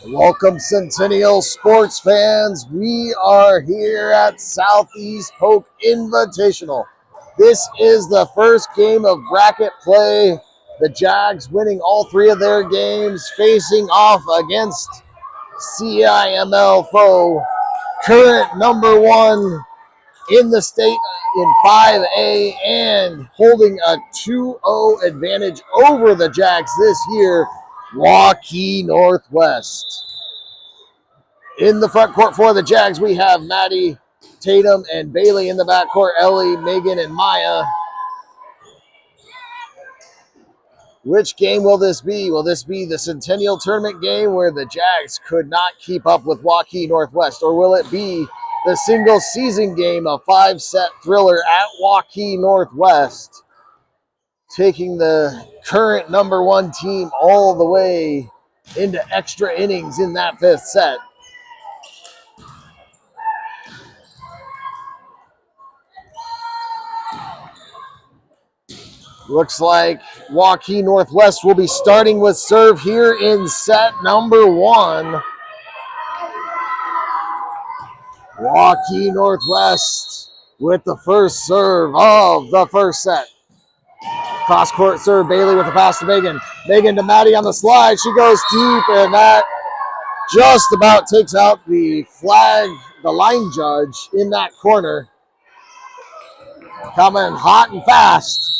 Welcome, Centennial sports fans. We are here at Southeast Polk Invitational. This is the first game of bracket play. The Jags winning all three of their games, facing off against CIML foe, current number one in the state in 5A and holding a 2-0 advantage over the Jags this year, Waukee Northwest. In the front court for the Jags, we have Maddie, Tatum, and Bailey. In the back court, Ellie, Megan, and Maya. Which game will this be? Will this be the Centennial Tournament game where the Jags could not keep up with Waukee Northwest? Or will it be the single season game, a 5-set thriller at Waukee Northwest, taking the current number one team all the way into extra innings in that fifth set? Looks like Waukee Northwest will be starting with serve here in set number one. Waukee Northwest with the first serve of the first set. Cross-court serve, Bailey with the pass to Megan. Megan to Maddie on the slide. She goes deep, and that just about takes out the flag, the line judge in that corner. Coming hot and fast.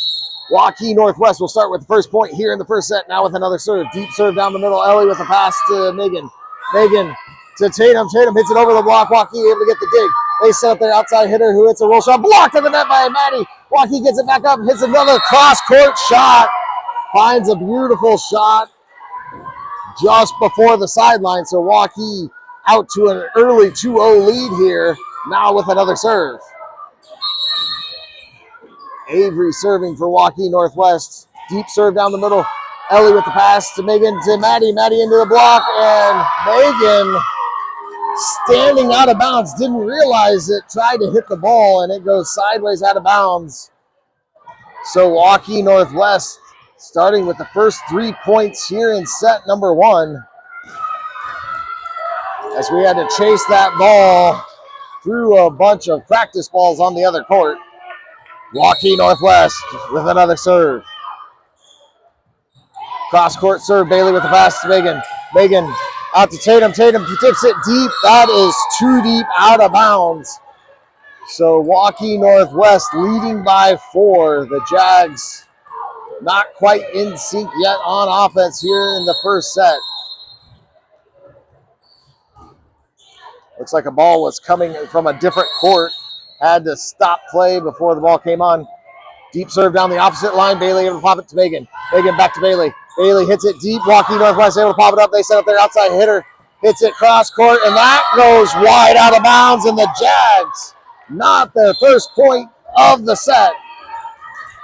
Waukee Northwest will start with the first point here in the first set. Now with another serve. Deep serve down the middle. Ellie with a pass to Megan. Megan to Tatum. Tatum hits it over the block. Waukee able to get the dig. They set up their outside hitter who hits a roll shot. Blocked to the net by Maddie. Waukee gets it back up. Hits another cross-court shot. Finds a beautiful shot just before the sideline. So Waukee out to an early 2-0 lead here. Now with another serve. Avery serving for Waukee Northwest. Deep serve down the middle. Ellie with the pass to Megan to Maddie. Maddie into the block, and Megan standing out of bounds. Didn't realize it. Tried to hit the ball, and it goes sideways out of bounds. So Waukee Northwest starting with the first 3 points here in set number one, as we had to chase that ball through a bunch of practice balls on the other court. Waukee Northwest with another serve. Cross-court serve, Bailey with the pass to Megan. Megan out to Tatum. Tatum tips it deep. That is too deep, out of bounds. So Waukee Northwest leading by 4. The Jags not quite in sync yet on offense here in the first set. Looks like a ball was coming from a different court. Had to stop play before the ball came on. Deep serve down the opposite line. Bailey able to pop it to Megan. Megan back to Bailey. Bailey hits it deep. Waukee Northwest able to pop it up. They set up their outside hitter. Hits it cross court, and that goes wide out of bounds. And the Jags, not their first point of the set.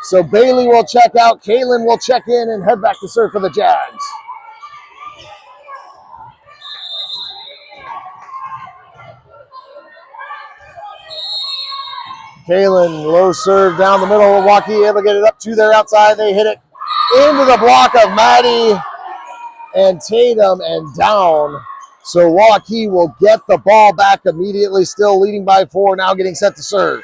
So Bailey will check out. Kaylin will check in and head back to serve for the Jags. Kaylin, low serve down the middle. Waukee able to get it up to their outside. They hit it into the block of Maddie and Tatum and down. So Waukee will get the ball back immediately, still leading by 4, now getting set to serve.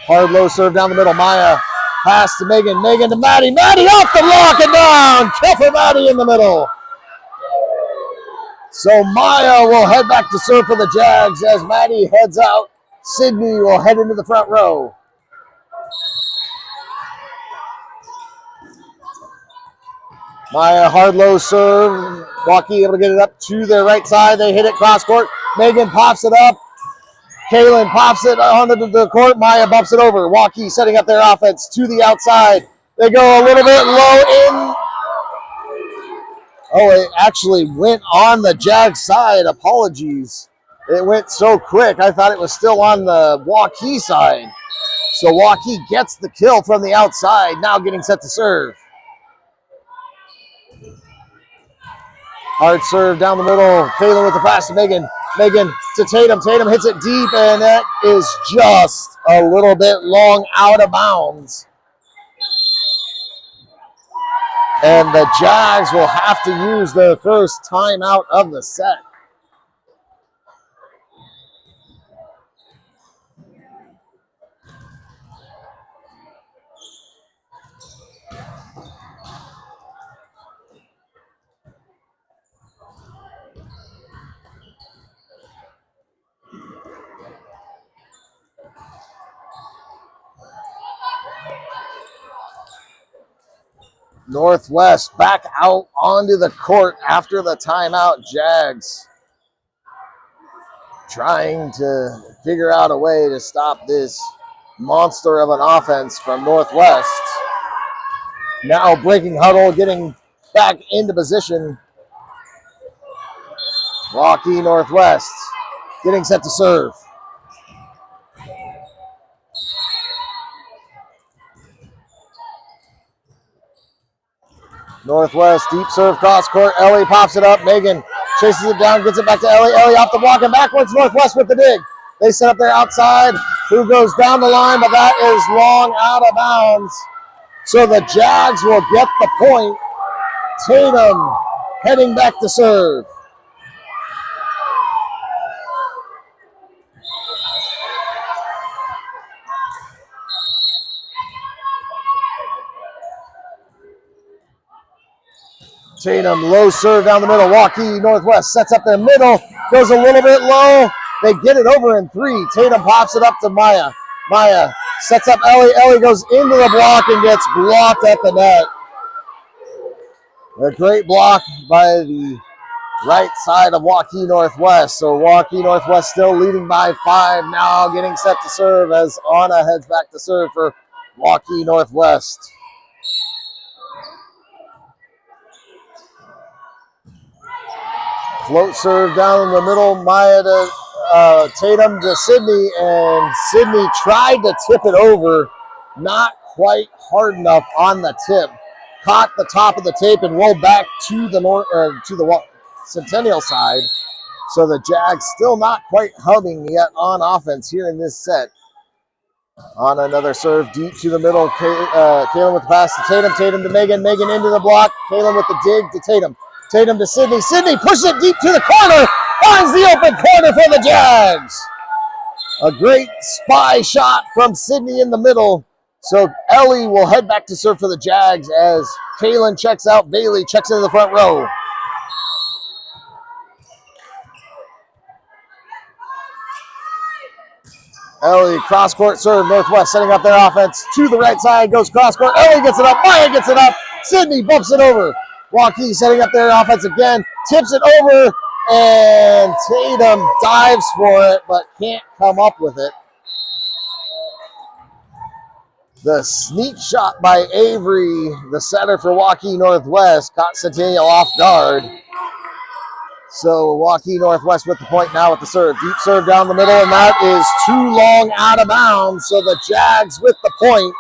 Hard low serve down the middle. Maya pass to Megan. Megan to Maddie. Maddie off the block and down. Kill for Maddie in the middle. So Maya will head back to serve for the Jags as Maddie heads out. Sydney will head into the front row. Maya hard low serve. Waukee able to get it up to their right side. They hit it cross court. Megan pops it up. Kaylin pops it onto the court. Maya bumps it over. Waukee setting up their offense to the outside. They go a little bit low in. Oh, it actually went on the Jag side. Apologies. It went so quick. I thought it was still on the Waukee side. So Waukee gets the kill from the outside. Now getting set to serve. Hard serve down the middle. Kaylin with the pass to Megan. Megan to Tatum. Tatum hits it deep, and that is just a little bit long out of bounds. And the Jags will have to use their first timeout of the set. Northwest back out onto the court after the timeout. Jags trying to figure out a way to stop this monster of an offense from Northwest. Now breaking huddle, getting back into position. Waukee Northwest getting set to serve. Northwest, deep serve, cross court. Ellie pops it up. Megan chases it down, gets it back to Ellie. Ellie off the block and backwards. Northwest with the dig. They set up there outside. Who goes down the line, but that is long out of bounds. So the Jags will get the point. Tatum heading back to serve. Tatum, low serve down the middle. Waukee Northwest sets up their middle, goes a little bit low. They get it over in three. Tatum pops it up to Maya. Maya sets up Ellie. Ellie goes into the block and gets blocked at the net. A great block by the right side of Waukee Northwest. So Waukee Northwest still leading by 5, now getting set to serve as Anna heads back to serve for Waukee Northwest. Float serve down the middle, Maya to Tatum to Sydney, and Sydney tried to tip it over, not quite hard enough on the tip. Caught the top of the tape and rolled back to the Centennial side. So the Jags still not quite humming yet on offense here in this set. On another serve deep to the middle, Kaylin with the pass to Tatum. Tatum to Megan. Megan into the block. Kaylin with the dig to Tatum. Tatum to Sydney. Sydney pushes it deep to the corner. Finds the open corner for the Jags. A great spy shot from Sydney in the middle. So Ellie will head back to serve for the Jags as Kaylin checks out. Bailey checks into the front row. Ellie, cross-court serve, Northwest setting up their offense to the right side, goes cross-court. Ellie gets it up, Maya gets it up, Sydney bumps it over. Waukee setting up their offense again, tips it over, and Tatum dives for it, but can't come up with it. The sneak shot by Avery, the setter for Waukee Northwest, caught Centennial off guard. So Waukee Northwest with the point now with the serve. Deep serve down the middle, and that is too long out of bounds. So the Jags with the point.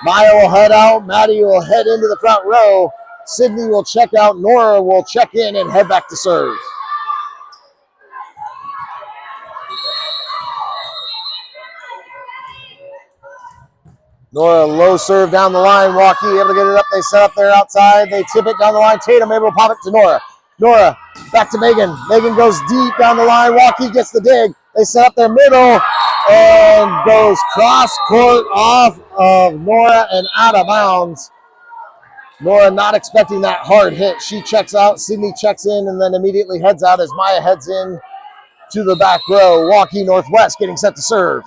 Maya will head out. Maddie will head into the front row. Sydney will check out. Nora will check in and head back to serve. Nora, low serve down the line. Waukee able to get it up. They set up there outside. They tip it down the line. Tatum able to pop it to Nora. Nora, back to Megan. Megan goes deep down the line. Waukee gets the dig. They set up their middle and goes cross-court off of Nora and out of bounds. Nora not expecting that hard hit. She checks out. Sydney checks in and then immediately heads out as Maya heads in to the back row. Waukee Northwest getting set to serve.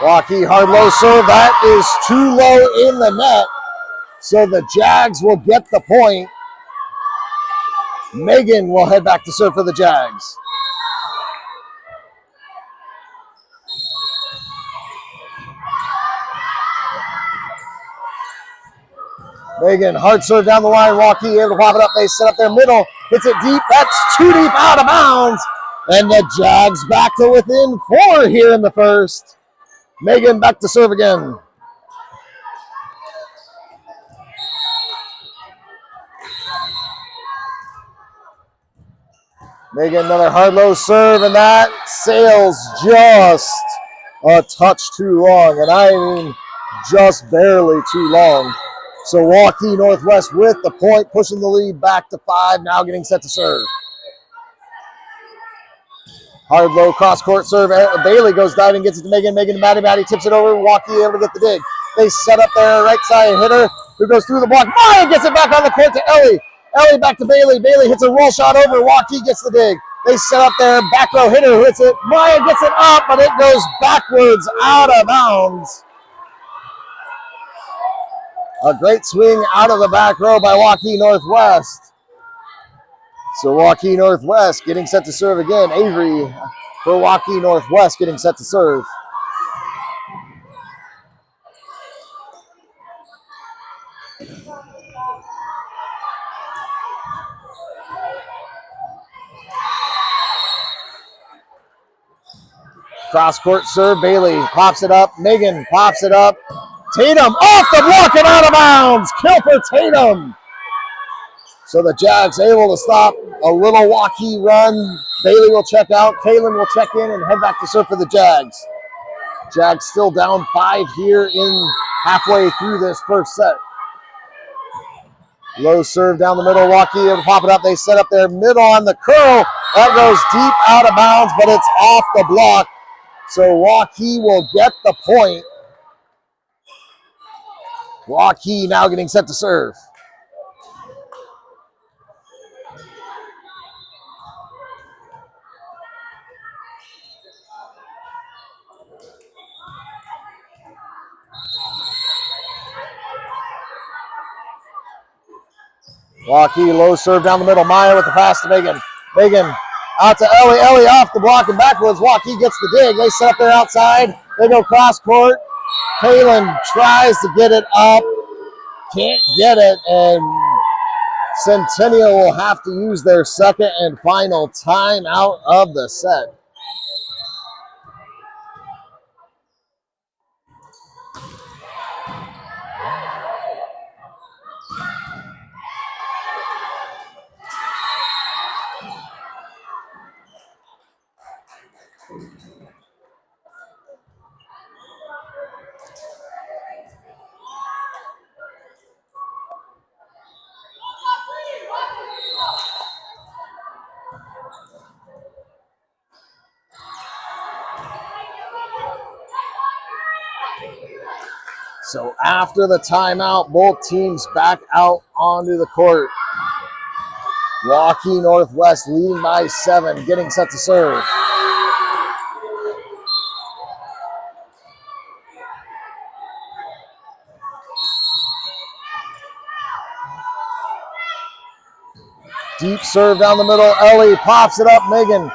Waukee, hard low serve. That is too low in the net. So the Jags will get the point. Megan will head back to serve for the Jags. Megan, hard serve down the line. Waukee able to pop it up. They set up their middle. Hits it deep. That's too deep out of bounds. And the Jags back to within 4 here in the first. Megan back to serve again. Making another hard low serve, and that sails just a touch too long, and I mean just barely too long. So Waukee Northwest with the point, pushing the lead back to 5, now getting set to serve. Hard low cross court serve. Bailey goes diving, gets it to Megan. Megan to Maddie. Maddie tips it over. Waukee able to get the dig. They set up their right side hitter who goes through the block. Maya gets it back on the court to Ellie. Ellie back to Bailey. Bailey hits a roll shot over. Waukee gets the dig. They set up their back row hitter who hits it. Maya gets it up, but it goes backwards out of bounds. A great swing out of the back row by Waukee Northwest. So Waukee Northwest getting set to serve again. Avery for Waukee Northwest getting set to serve. Cross court serve. Bailey pops it up. Megan pops it up. Tatum off the block and out of bounds. Kill for Tatum. So the Jags able to stop a little Waukee run. Bailey will check out. Kaylin will check in and head back to serve for the Jags. Jags still down 5 here in halfway through this first set. Low serve down the middle. Waukee able to pop it up. They set up their middle on the curl. That goes deep out of bounds, but it's off the block. So Waukee will get the point. Waukee now getting set to serve. Waukee low serve down the middle. Maya with the pass to Megan. Megan out to Ellie. Ellie off the block and backwards. Waukee gets the dig. They set up there outside. They go cross court. Kaylin tries to get it up. Can't get it. And Centennial will have to use their second and final timeout of the set. So after the timeout, both teams back out onto the court. Waukee Northwest leading by 7, getting set to serve. Deep serve down the middle. Ellie pops it up. Megan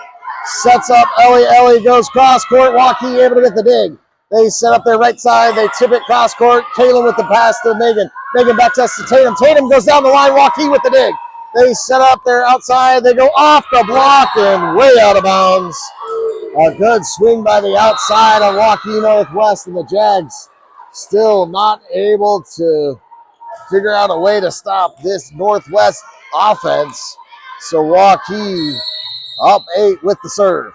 sets up Ellie. Ellie goes cross court. Waukee able to get the dig. They set up their right side. They tip it cross court. Kaylin with the pass to Megan. Megan back to Tatum. Tatum goes down the line. Waukee with the dig. They set up their outside. They go off the block and way out of bounds. A good swing by the outside on Waukee Northwest, and the Jags still not able to figure out a way to stop this Northwest offense. So Waukee up 8 with the serve.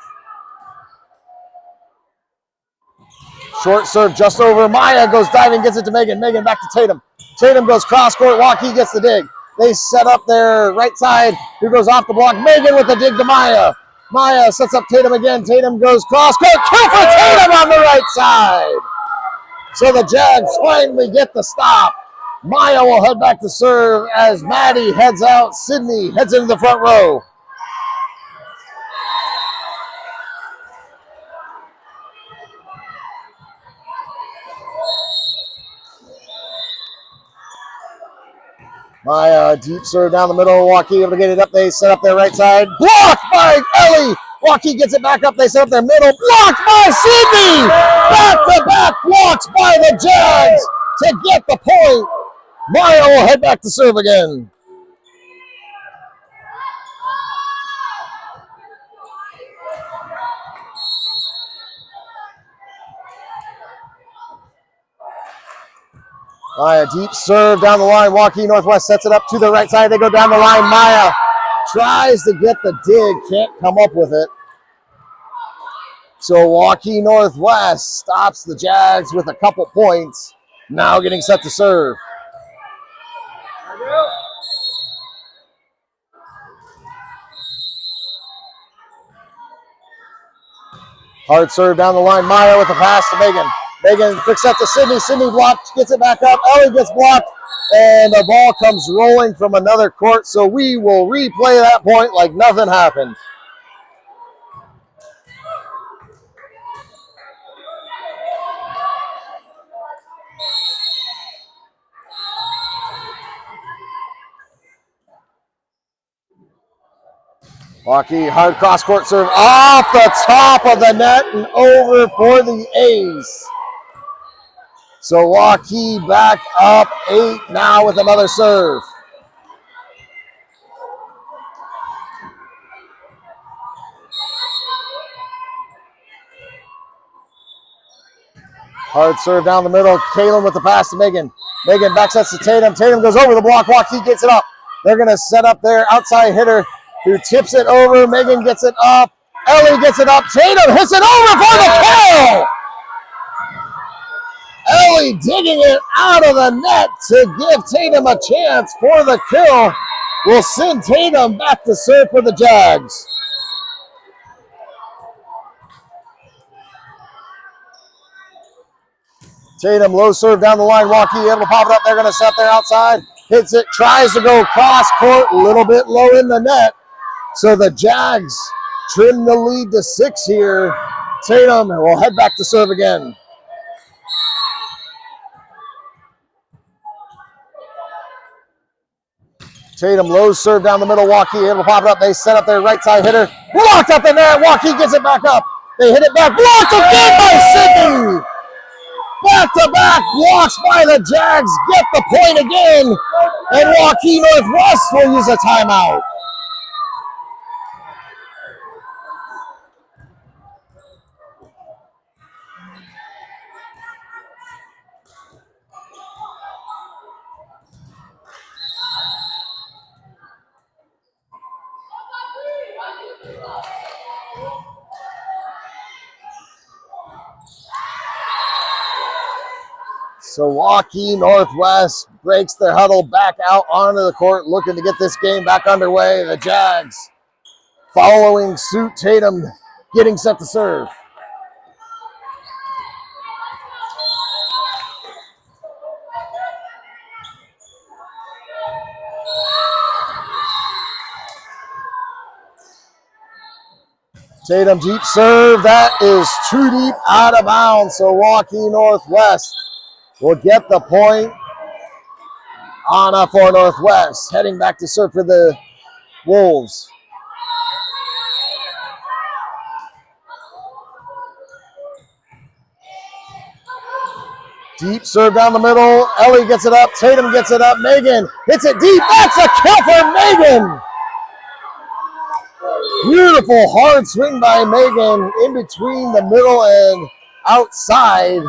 Short serve just over. Maya goes diving, gets it to Megan. Megan back to Tatum. Tatum goes cross court. Waukee gets the dig. They set up their right side. Who goes off the block? Megan with the dig to Maya. Maya sets up Tatum again. Tatum goes cross court. Kill for Tatum on the right side. So the Jags finally get the stop. Maya will head back to serve as Maddie heads out. Sydney heads into the front row. Maya, deep serve down the middle. Waukee able to get it up. They set up their right side. Blocked by Ellie. Waukee gets it back up. They set up their middle. Blocked by Sydney. Back-to-back blocks by the Jags to get the point. Maya will head back to serve again. Maya, deep serve down the line. Waukee Northwest sets it up to the right side. They go down the line. Maya tries to get the dig, can't come up with it. So Waukee Northwest stops the Jags with a couple points. Now getting set to serve. Hard serve down the line. Maya with the pass to Megan. Megan quick set to Sydney. Sydney blocked, gets it back up. Ellie gets blocked, and the ball comes rolling from another court. So we will replay that point like nothing happened. Waukee, hard cross-court serve off the top of the net and over for the A's. So Waukee back up 8 now with another serve. Hard serve down the middle. Kalen with the pass to Megan. Megan back sets to Tatum. Tatum goes over the block. Waukee gets it up. They're going to set up their outside hitter who tips it over. Megan gets it up. Ellie gets it up. Tatum hits it over for the kill. Ellie digging it out of the net to give Tatum a chance for the kill. Will send Tatum back to serve for the Jags. Tatum low serve down the line. Waukee able to pop it up. They're going to set there outside. Hits it. Tries to go cross court. A little bit low in the net. So the Jags trim the lead to 6 here. Tatum will head back to serve again. Tatum low serve down the middle. Waukee able to pop it up. They set up their right side hitter. Blocked up in there. Waukee gets it back up. They hit it back. Blocked again by Sydney. Back-to-back blocks by the Jags. Get the point again. And Waukee Northwest will use a timeout. So Waukee Northwest breaks their huddle back out onto the court, looking to get this game back underway. The Jags following suit. Tatum getting set to serve. Tatum deep serve. That is too deep, out of bounds. So Waukee Northwest will get the point. Anna for Northwest, heading back to serve for the Wolves. Deep serve down the middle. Ellie gets it up. Tatum gets it up. Megan hits it deep. That's a kill for Megan. Beautiful hard swing by Megan in between the middle and outside.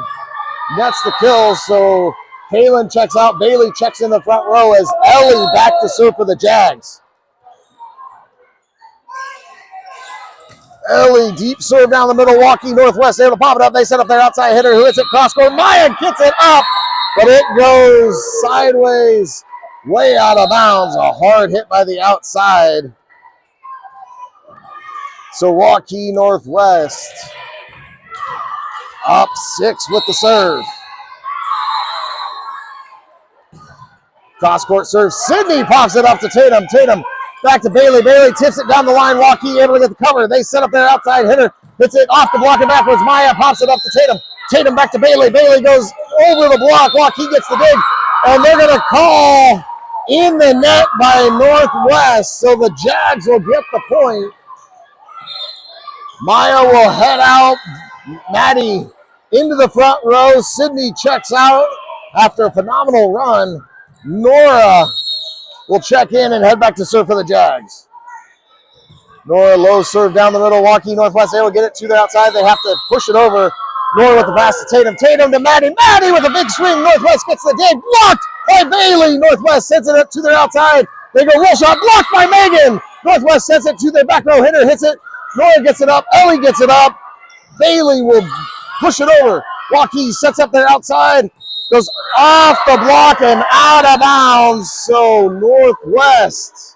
That's the kill. So Kaylin checks out. Bailey checks in the front row as Ellie back to serve for the Jags. Ellie deep serve down the middle. Waukee Northwest able to pop it up. They set up their outside hitter who hits it cross court. Maya gets it up, but it goes sideways, way out of bounds. A hard hit by the outside. So Waukee Northwest up 6 with the serve. Cross court serve. Sydney pops it up to Tatum. Tatum back to Bailey. Bailey tips it down the line. Waukee able to get the cover. They set up their outside hitter. Hits it off the block and backwards. Maya pops it up to Tatum. Tatum back to Bailey. Bailey goes over the block. Waukee gets the dig. And they're going to call in the net by Northwest. So the Jags will get the point. Maya will head out. Maddie into the front row. Sydney checks out after a phenomenal run. Nora will check in and head back to serve for the Jags. Nora low serve down the middle. Waukee Northwest able to get it to their outside. They have to push it over. Nora with the pass to Tatum. Tatum to Maddie. Maddie with a big swing. Northwest gets the dig. Blocked by Bailey. Northwest sends it up to their outside. They go roll shot. Blocked by Megan. Northwest sends it to their back row hitter, hits it. Nora gets it up. Ellie gets it up. Bailey will push it over. Waukee sets up their outside. Goes off the block and out of bounds. So Northwest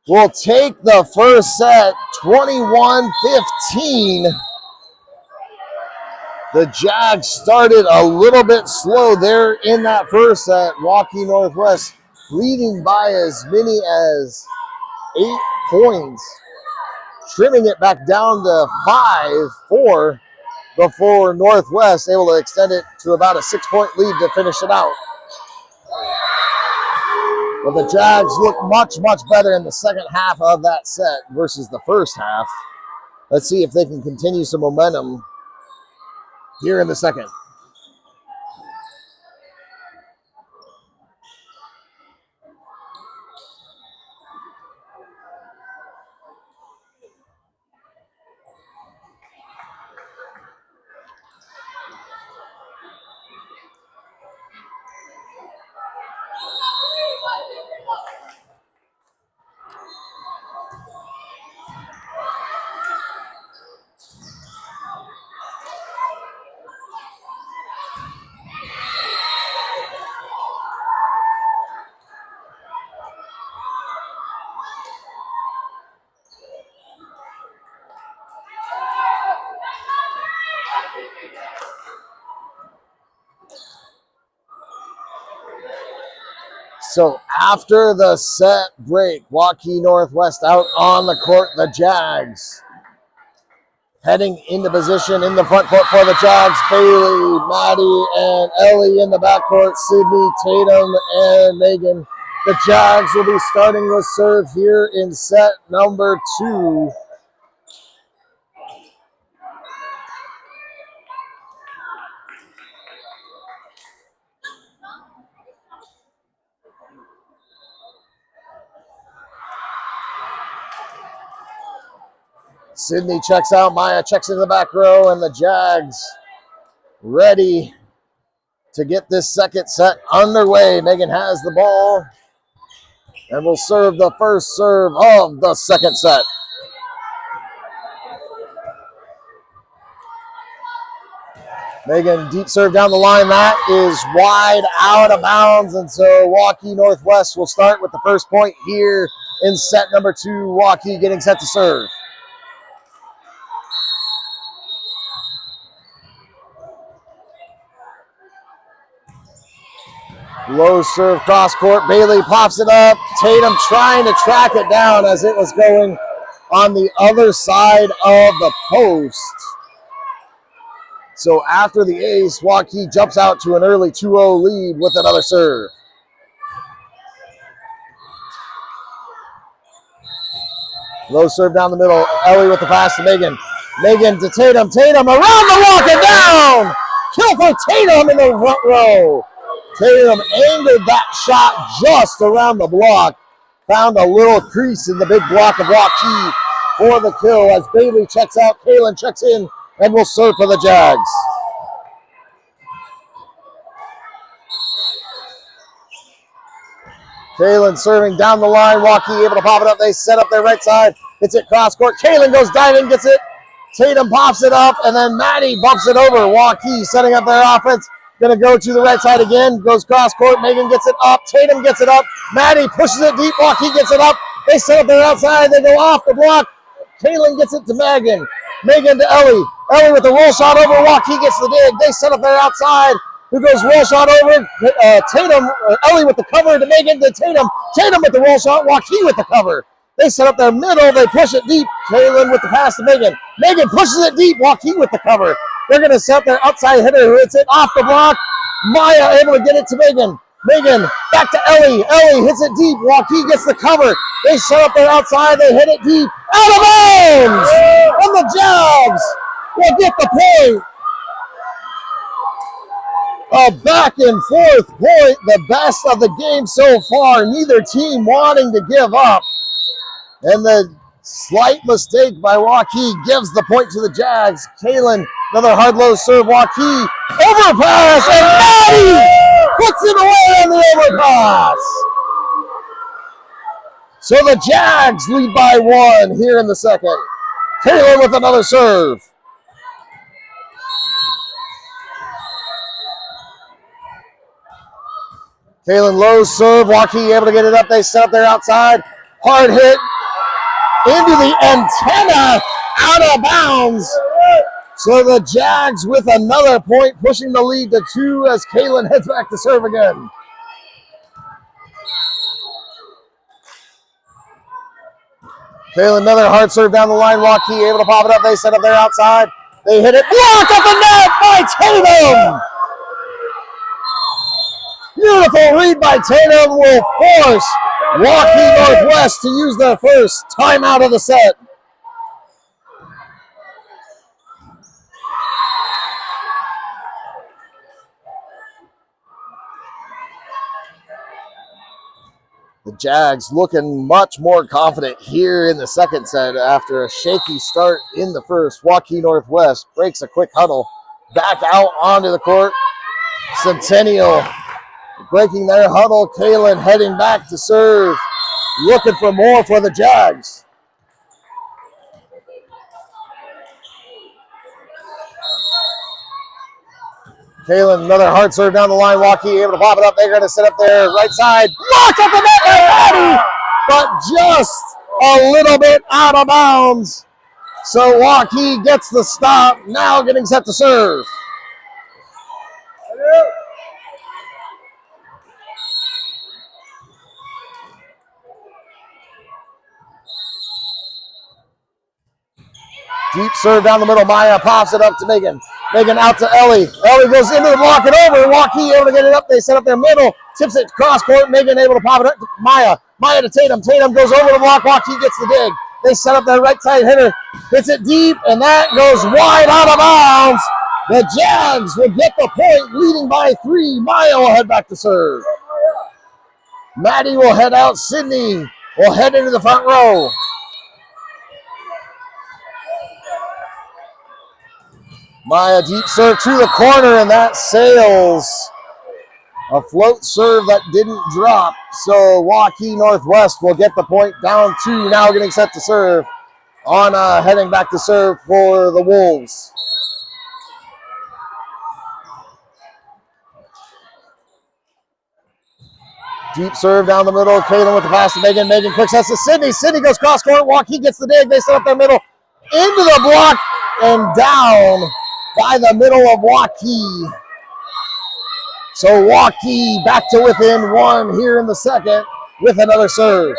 will take the first set, 21-15. The Jags started a little bit slow there in that first set. Waukee Northwest leading by as many as 8 points, trimming it back down to 5-4 before Northwest able to extend it to about a 6-point lead to finish it out. But the Jags look much, much better in the second half of that set versus the first half. Let's see if they can continue some momentum here in the second. So after the set break, Waukee Northwest out on the court, the Jags heading into position in the front court for the Jags. Bailey, Maddie, and Ellie in the backcourt. Sydney, Tatum, and Megan. The Jags will be starting with serve here in set number 2. Sydney checks out. Maya checks into the back row, and the Jags ready to get this second set underway. Megan has the ball and will serve the first serve of the second set. Megan, deep serve down the line. That is wide out of bounds, and so Waukee Northwest will start with the first point here in set number 2. Waukee getting set to serve. Low serve cross court. Bailey pops it up. Tatum trying to track it down as it was going on the other side of the post. So after the ace, Waukee jumps out to an early 2-0 lead with another serve. Low serve down the middle. Ellie with the pass to Megan. Megan to Tatum. Tatum around the block and down. Kill for Tatum in the front row. Tatum angled that shot just around the block. Found a little crease in the big block of Waukee for the kill as Bailey checks out. Kaylin checks in and will serve for the Jags. Kaylin serving down the line. Waukee able to pop it up. They set up their right side. It's it cross court. Kaylin goes diving, gets it. Tatum pops it up, and then Maddie bumps it over. Waukee setting up their offense. Going to go to the right side again. Goes cross court. Megan gets it up. Tatum gets it up. Maddie pushes it deep. Waukee gets it up. They set up their outside. They go off the block. Kaylin gets it to Megan. Megan to Ellie. Ellie with the roll shot over. Waukee gets the dig. They set up their outside. Who goes roll shot over? Tatum, Ellie with the cover to Megan to Tatum. Tatum with the roll shot. Waukee with the cover. They set up their middle. They push it deep. Kaylin with the pass to Megan. Megan pushes it deep. Waukee with the cover. They're going to set their outside hitter who hits it off the block. Maya able to get it to Megan. Megan back to Ellie. Ellie hits it deep. Waukee gets the cover. They set up their outside. They hit it deep. Out of bounds! And the Jags will get the point. A back and forth point, the best of the game so far. Neither team wanting to give up. And the slight mistake by Waukee gives the point to the Jags. Kaylin, another hard low serve. Waukee, overpass, and Maddie puts it away on the overpass. So the Jags lead by 1 here in the second. Taylor with another serve. Kalen Lowe's serve. Waukee able to get it up. They set up there outside. Hard hit into the antenna, out of bounds. So the Jags with another point, pushing the lead to 2 as Kalen heads back to serve again. Kalen, another hard serve down the line. Waukee able to pop it up. They set up there outside. They hit it. Blocked at the net by Tatum. Beautiful read by Tatum will force Waukee Northwest to use their first timeout of the set. The Jags looking much more confident here in the second set after a shaky start in the first. Waukee Northwest breaks a quick huddle back out onto the court. Centennial breaking their huddle. Kalen heading back to serve, looking for more for the Jags. Kalen, another hard serve down the line. Waukee able to pop it up. They're going to set up there right side. Blocked at the net by Maddie, but just a little bit out of bounds. So Waukee gets the stop, now getting set to serve. Deep serve down the middle. Maya pops it up to Megan. Megan out to Ellie. Ellie goes into the block and over. Waukee able to get it up. They set up their middle. Tips it cross court. Megan able to pop it up to Maya. Maya to Tatum. Tatum goes over the block. Waukee gets the dig. They set up their right side hitter. Hits it deep, and that goes wide out of bounds. The Jags will get the point, leading by 3. Maya will head back to serve. Maddie will head out. Sydney will head into the front row. Maya deep serve to the corner, and that sails. A float serve that didn't drop. So Waukee Northwest will get the point, down 2, now getting set to serve. On heading back to serve for the Wolves. Deep serve down the middle. Kalen with the pass to Megan. Megan quick sets to Sydney. Sydney goes cross court. Waukee gets the dig. They set up their middle into the block and down by the middle of Waukee. So Waukee back to within 1 here in the second with another serve.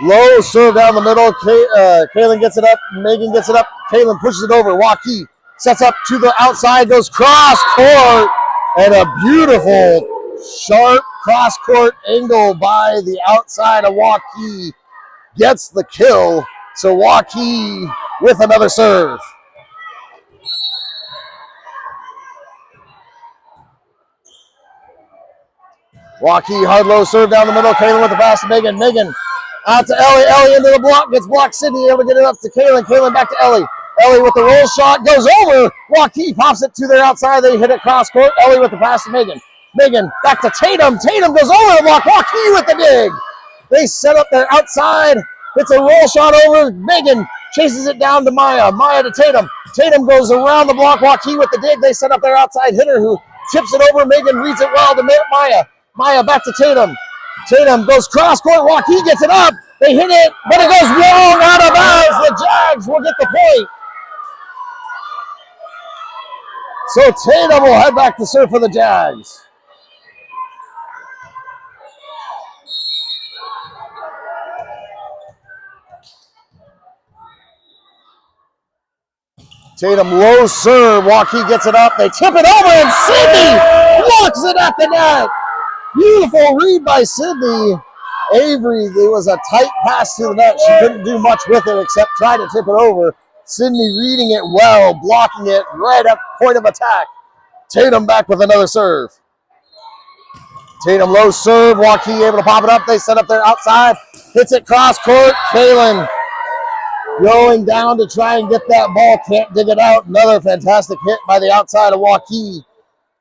Low serve down the middle. Kalen gets it up. Megan gets it up. Kalen pushes it over. Waukee sets up to the outside, goes cross court, and a beautiful sharp cross court angle by the outside of Waukee gets the kill. So Waukee with another serve. Waukee hard low serve down the middle. Kalen with the pass to Megan. Megan out to Ellie. Ellie into the block. Gets blocked. Sydney able to get it up to Kalen. Kalen back to Ellie. Ellie with the roll shot. Goes over. Waukee pops it to their outside. They hit it cross court. Ellie with the pass to Megan. Megan back to Tatum. Tatum goes over the block. Waukee with the dig. They set up their outside. It's a roll shot over. Megan chases it down to Maya. Maya to Tatum. Tatum goes around the block. Waukee with the dig. They set up their outside hitter who tips it over. Megan reads it well to Maya. Maya back to Tatum. Tatum goes cross court. Waukee gets it up. They hit it, but it goes long out of bounds. The Jags will get the point. So Tatum will head back to serve for the Jags. Tatum low serve. Waukee gets it up. They tip it over, and Sydney blocks it at the net. Beautiful read by Sydney. Avery, there was a tight pass to the net. She couldn't do much with it except try to tip it over. Sydney reading it well, blocking it right at point of attack. Tatum back with another serve. Tatum low serve. Waukee able to pop it up. They set up their outside. Hits it cross court. Kalen going down to try and get that ball. Can't dig it out. Another fantastic hit by the outside of Waukee.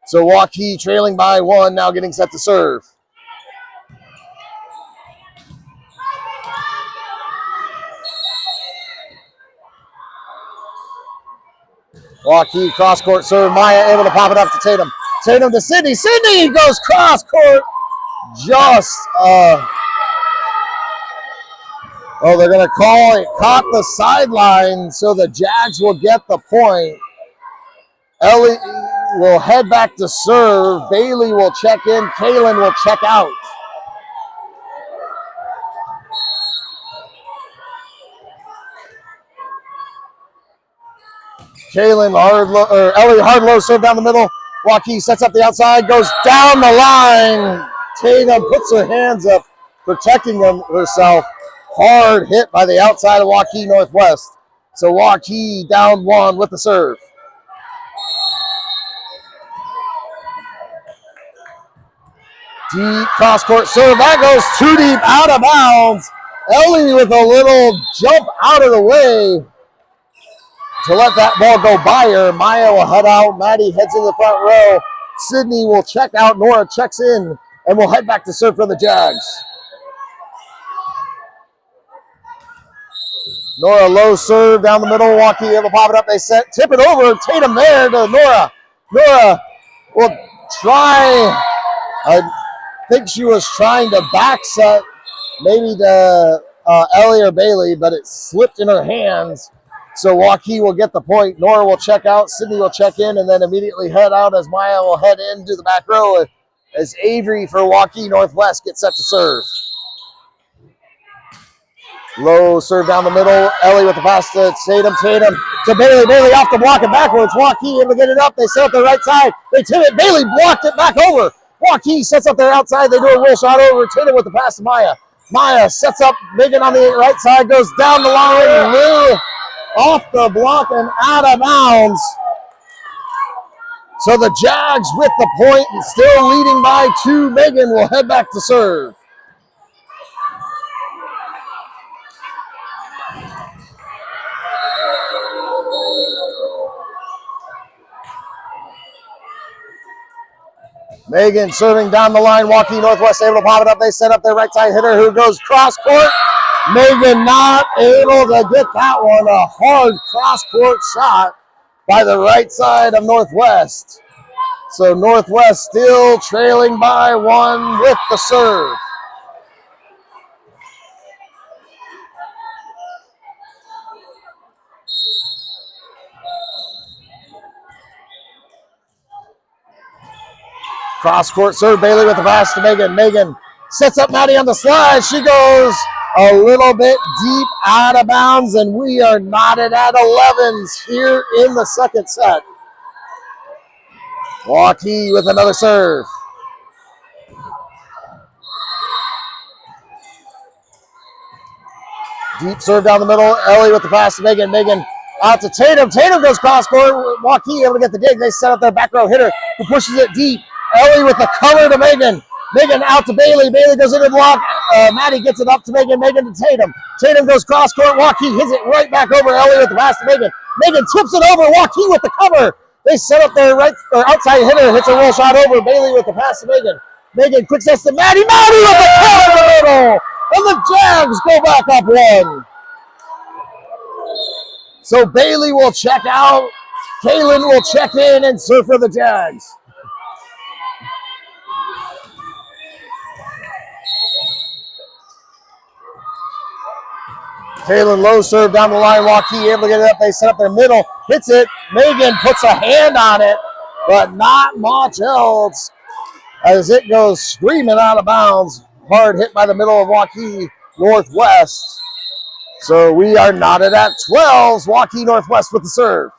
So Waukee trailing by 1, now getting set to serve. Waukee cross-court serve. Maya able to pop it up to Tatum. Tatum to Sydney. Sydney goes cross-court. Just, they're going to call it. Caught the sideline, so the Jags will get the point. Ellie will head back to serve. Bailey will check in. Kaylin will check out. Ellie Hardlow serve down the middle. Waukee sets up the outside, goes down the line. Tatum puts her hands up, protecting herself. Hard hit by the outside of Waukee Northwest. So Waukee down 1 with the serve. Deep cross-court serve. That goes too deep, out of bounds. Ellie with a little jump out of the way to let that ball go by her. Maya will head out. Maddie heads in the front row. Sydney will check out. Nora checks in, and we'll head back to serve for the Jags. Nora low serve down the middle. Waukee able to pop it up. They tip it over. Tatum there to Nora. Nora will try. I think she was trying to back set maybe to Ellie or Bailey, but it slipped in her hands. So Waukee will get the point. Nora will check out. Sydney will check in and then immediately head out as Maya will head into the back row as Avery for Waukee Northwest gets set to serve. Low serve down the middle. Ellie with the pass to Tatum. Tatum to Bailey. Bailey off the block and backwards. Waukee able to get it up. They set up their right side. They tip it. Bailey blocked it back over. Waukee sets up their outside. They do a roll shot over. Tatum with the pass to Maya. Maya sets up Megan on the right side. Goes down the line. Off the block and out of bounds. So the Jags with the point and still leading by 2. Megan will head back to serve. Megan serving down the line. Waukee Northwest able to pop it up. They set up their right side hitter who goes cross court. Megan not able to get that one. A hard cross court shot by the right side of Northwest. So Northwest still trailing by 1 with the serve. Cross-court serve. Bailey with the pass to Megan. Megan sets up Maddie on the slide. She goes a little bit deep out of bounds, and we are knotted at 11s here in the second set. Waukee with another serve. Deep serve down the middle. Ellie with the pass to Megan. Megan out to Tatum. Tatum goes cross-court. Waukee able to get the dig. They set up their back row hitter who pushes it deep. Ellie with the cover to Megan. Megan out to Bailey. Bailey goes into the block. Maddie gets it up to Megan. Megan to Tatum. Tatum goes cross-court. Waukee hits it right back over. Ellie with the pass to Megan. Megan tips it over. Waukee with the cover. They set up their outside hitter. Hits a roll shot over. Bailey with the pass to Megan. Megan quick sets to Maddie. Maddie with the cover in the middle. And the Jags go back up 1. So Bailey will check out. Kaylin will check in and serve for the Jags. Kaylin low serve down the line. Waukee able to get it up. They set up their middle. Hits it. Megan puts a hand on it, but not much else as it goes screaming out of bounds. Hard hit by the middle of Waukee Northwest. So we are knotted at 12s. Waukee Northwest with the serve.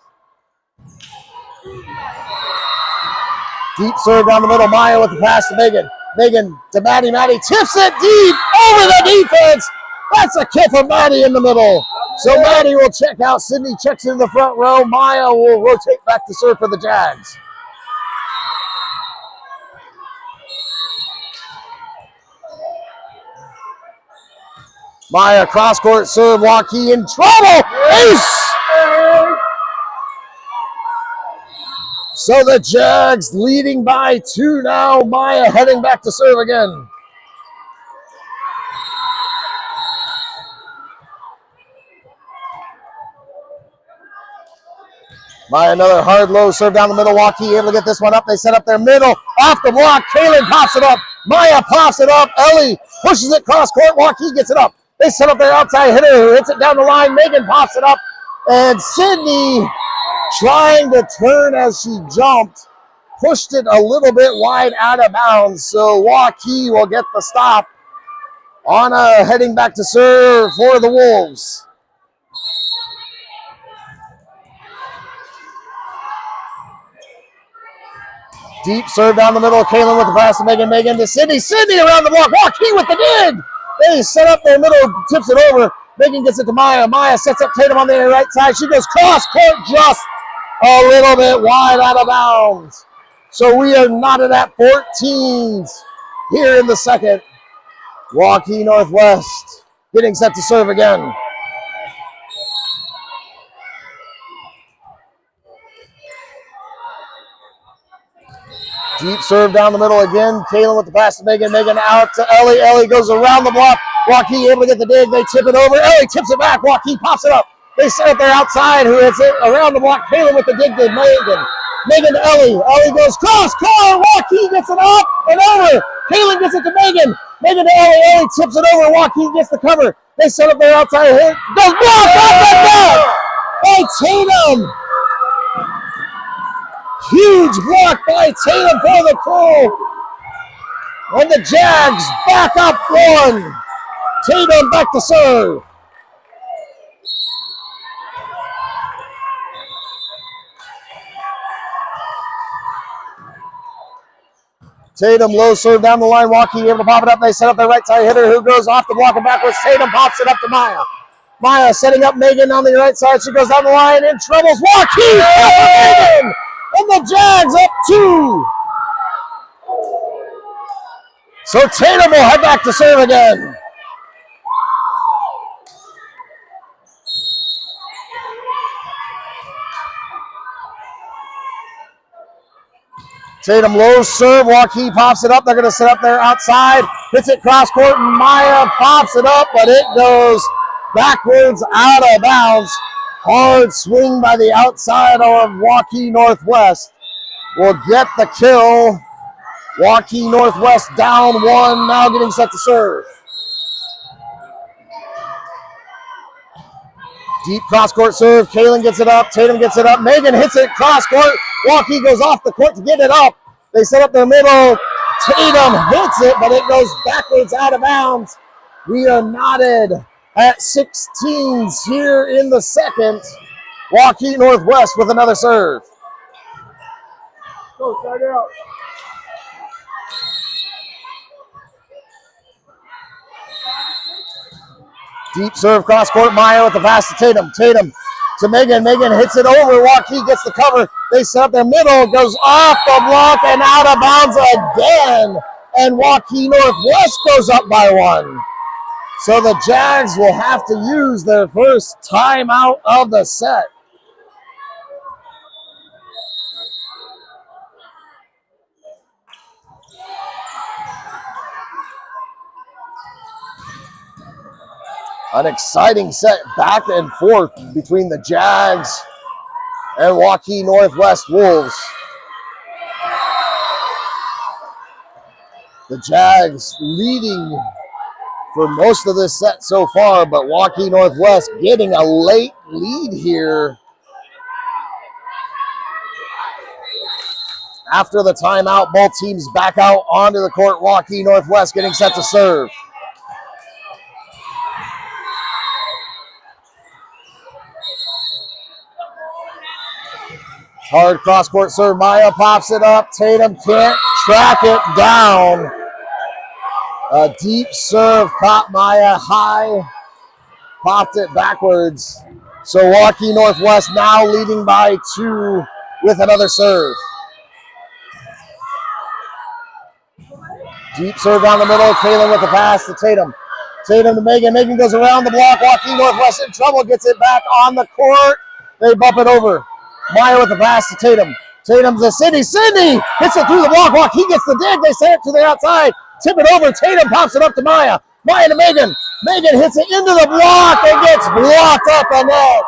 Deep serve down the middle. Maya with the pass to Megan. Megan to Maddie. Maddie tips it deep over the defense. That's a kick from Maddie in the middle. So Maddie will check out. Sydney checks in the front row. Maya will rotate back to serve for the Jags. Maya cross-court serve. Waukee in trouble. Ace! So the Jags leading by 2 now. Maya heading back to serve again. Maya, another hard low serve down the middle. Waukee able to get this one up. They set up their middle. Off the block. Kaylin pops it up. Maya pops it up. Ellie pushes it cross court. Waukee gets it up. They set up their outside hitter who hits it down the line. Megan pops it up. And Sydney, trying to turn as she jumped, pushed it a little bit wide out of bounds. So Waukee will get the stop on heading back to serve for the Wolves. Deep serve down the middle. Kaylin with the pass to Megan. Megan to Sydney. Sydney around the block. Waukee with the dig. They set up their middle, tips it over. Megan gets it to Maya. Maya sets up Tatum on the right side. She goes cross court just a little bit wide out of bounds. So we are knotted at 14s here in the second. Waukee Northwest getting set to serve again. Deep serve down the middle again. Kaylin with the pass to Megan. Megan out to Ellie. Ellie goes around the block. Waukee able to get the dig. They tip it over. Ellie tips it back. Waukee pops it up. They set it there outside. Who hits it around the block? Kaylin with the dig to Megan. Megan to Ellie. Ellie goes cross court. Waukee gets it up and over. Kaylin gets it to Megan. Megan to Ellie. Ellie tips it over. Waukee gets the cover. They set up their outside hit. Goes blocked off the net by Tatum. Huge block by Tatum for the Cole. And the Jags back up one. Tatum back to serve. Tatum low serve down the line. Waukee able to pop it up. They set up their right side hitter who goes off the block and backwards. Tatum pops it up to Maya. Maya setting up Megan on the right side. She goes down the line in troubles. Waukee Megan! And the Jags up 2. So Tatum will head back to serve again. Tatum low serve. Waukee pops it up. They're going to set up there outside. Hits it cross court. Maya pops it up, but it goes backwards out of bounds. Hard swing by the outside of Waukee Northwest will get the kill. Waukee Northwest down 1, now getting set to serve. Deep cross-court serve. Kaylin gets it up. Tatum gets it up. Megan hits it cross-court. Waukee goes off the court to get it up. They set up their middle. Tatum hits it, but it goes backwards out of bounds. We are knotted at 16s here in the second. Waukee Northwest with another serve. Go, start it out. Deep serve cross court. Maya with the pass to Tatum. Tatum to Megan. Megan hits it over. Waukee gets the cover. They set up their middle. Goes off the block and out of bounds again. And Waukee Northwest goes up by 1. So the Jags will have to use their first timeout of the set. An exciting set back and forth between the Jags and Waukee Northwest Wolves. The Jags leading for most of this set so far, but Waukee Northwest getting a late lead here. After the timeout, both teams back out onto the court. Waukee Northwest getting set to serve. Hard cross-court serve. Maya pops it up. Tatum can't track it down. A deep serve caught Maya high. Popped it backwards. So Waukee Northwest now leading by 2 with another serve. Deep serve down the middle. Kaylin with the pass to Tatum. Tatum to Megan. Megan goes around the block. Waukee Northwest in trouble. Gets it back on the court. They bump it over. Maya with the pass to Tatum. Tatum's to Sydney. Sydney hits it through the block. Waukee gets the dig. They send it to the outside. Tip it over. Tatum pops it up to Maya. Maya to Megan. Megan hits it into the block and gets blocked up the net.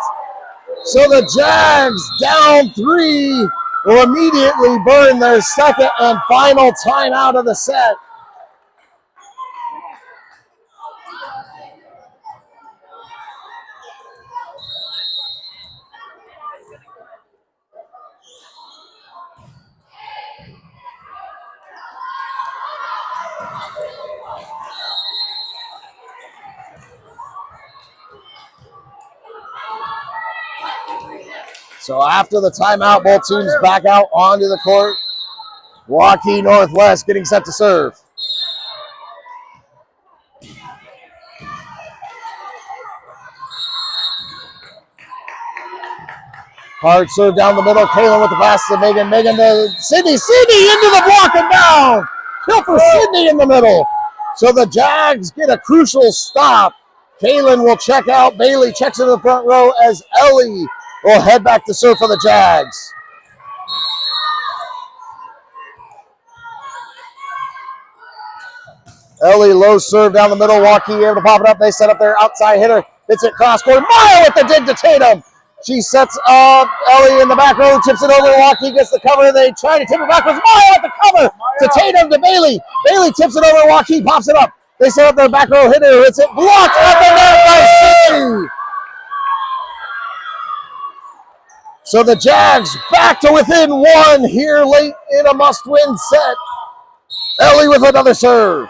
So the Jags, down 3, will immediately burn their second and final timeout of the set. So after the timeout, both teams back out onto the court. Waukee Northwest getting set to serve. Hard serve down the middle. Kaylin with the pass to Megan. Megan to Sydney. Sydney into the block and down. Kill for Sydney in the middle. So the Jags get a crucial stop. Kaylin will check out. Bailey checks into the front row as Ellie will head back to serve for the Jags. Ellie low serve down the middle. Waukee able to pop it up. They set up their outside hitter. Hits it cross court. Maya with the dig to Tatum. She sets up Ellie in the back row. Tips it over. Waukee gets the cover. They try to tip it backwards. Maya with the cover to Tatum to Bailey. Bailey tips it over. Waukee pops it up. They set up their back row hitter. Hits it blocked up the net by Sydney. So the Jags back to within 1 here late in a must-win set. Ellie with another serve.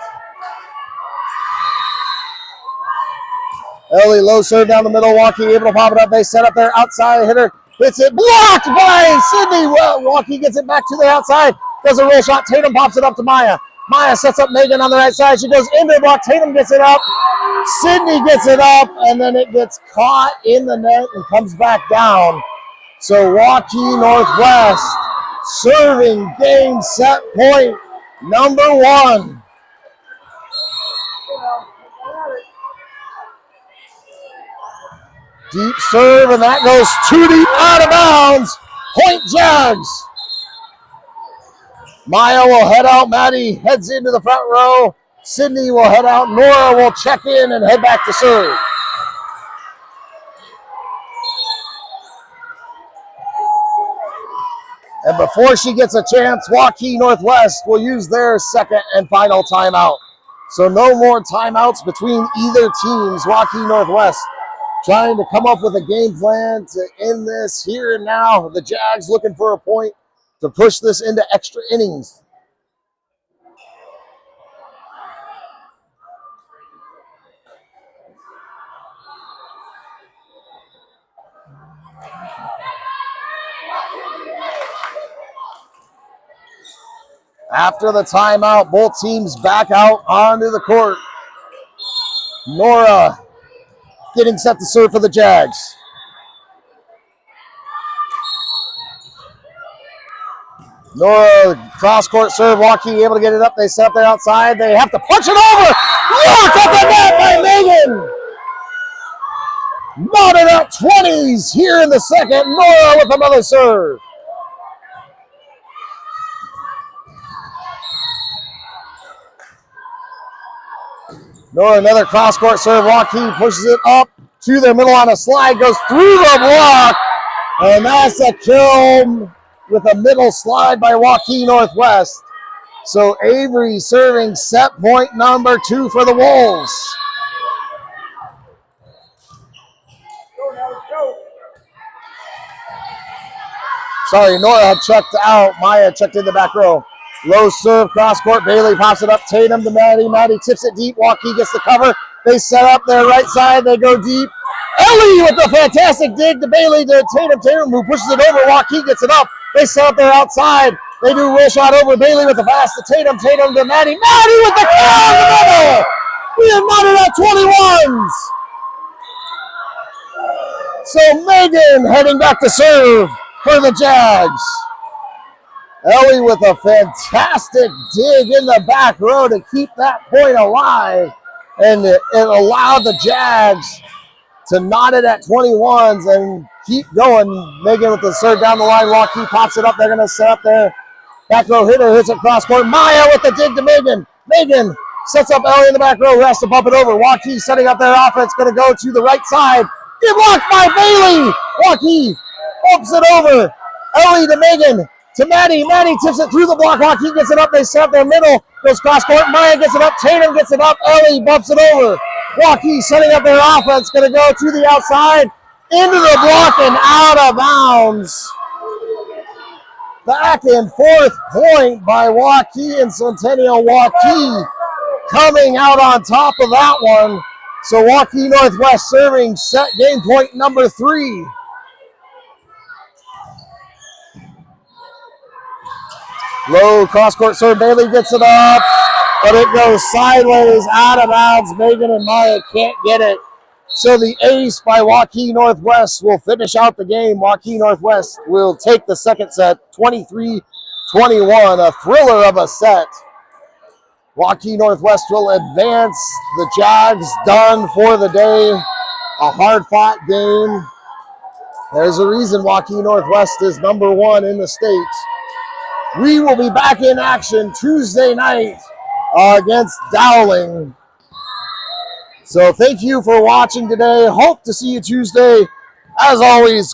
Ellie low serve down the middle. Waukee able to pop it up. They set up their outside hitter. Hits it blocked by Sydney. Well, Waukee gets it back to the outside. Does a roll shot. Tatum pops it up to Maya. Maya sets up Megan on the right side. She goes into the block. Tatum gets it up. Sydney gets it up, and then it gets caught in the net and comes back down. So Waukee Northwest serving game set point number 1. Deep serve, and that goes too deep out of bounds. Point Jags. Maya will head out. Maddie heads into the front row. Sydney will head out. Nora will check in and head back to serve. And before she gets a chance, Waukee Northwest will use their second and final timeout. So no more timeouts between either teams. Waukee Northwest trying to come up with a game plan to end this here and now. The Jags looking for a point to push this into extra innings. After the timeout, both teams back out onto the court. Nora getting set to serve for the Jags. Nora, cross-court serve. Waukee able to get it up. They set up there outside. They have to punch it over. Blocked up the net by Megan. Mounted at 20s here in the second. Nora with another serve. Nora, another cross-court serve. Waukee pushes it up to their middle on a slide. Goes through the block. And that's a kill with a middle slide by Waukee Northwest. So Avery serving set point number 2 for the Wolves. Sorry, Nora had checked out. Maya checked in the back row. Low serve, cross court. Bailey pops it up. Tatum to Maddie. Maddie tips it deep. Waukee gets the cover. They set up their right side. They go deep. Ellie with a fantastic dig to Bailey to Tatum. Tatum who pushes it over. Waukee gets it up. They set up their outside. They do a roll shot over. Bailey with the pass to Tatum. Tatum to Maddie. Maddie with the kill in the middle. We have mounted at 21s. So Megan heading back to serve for the Jags. Ellie with a fantastic dig in the back row to keep that point alive. And it allowed the Jags to knot it at 21s and keep going. Megan with the serve down the line. Waukee pops it up. They're going to set up there. Back row hitter hits it cross court. Maya with the dig to Megan. Megan sets up Ellie in the back row. Who has to bump it over. Waukee setting up their offense. Going to go to the right side. Get blocked by Bailey. Waukee bumps it over. Ellie to Megan. To Maddie. Maddie tips it through the block. Waukee gets it up. They set up their middle. Goes cross court. Maya gets it up. Tatum gets it up. Ellie bumps it over. Waukee setting up their offense. Going to go to the outside. Into the block and out of bounds. Back and forth point by Waukee and Centennial. Waukee coming out on top of that one. So Waukee Northwest serving set game point number 3. Low cross-court serve. Bailey gets it up, but it goes sideways, out of bounds. Megan and Maya can't get it. So the ace by Waukee Northwest will finish out the game. Waukee Northwest will take the second set, 23-21, a thriller of a set. Waukee Northwest will advance. The Jags done for the day. A hard-fought game. There's a reason Waukee Northwest is number 1 in the state. We will be back in action Tuesday night against Dowling. So thank you for watching today. Hope to see you Tuesday. As always,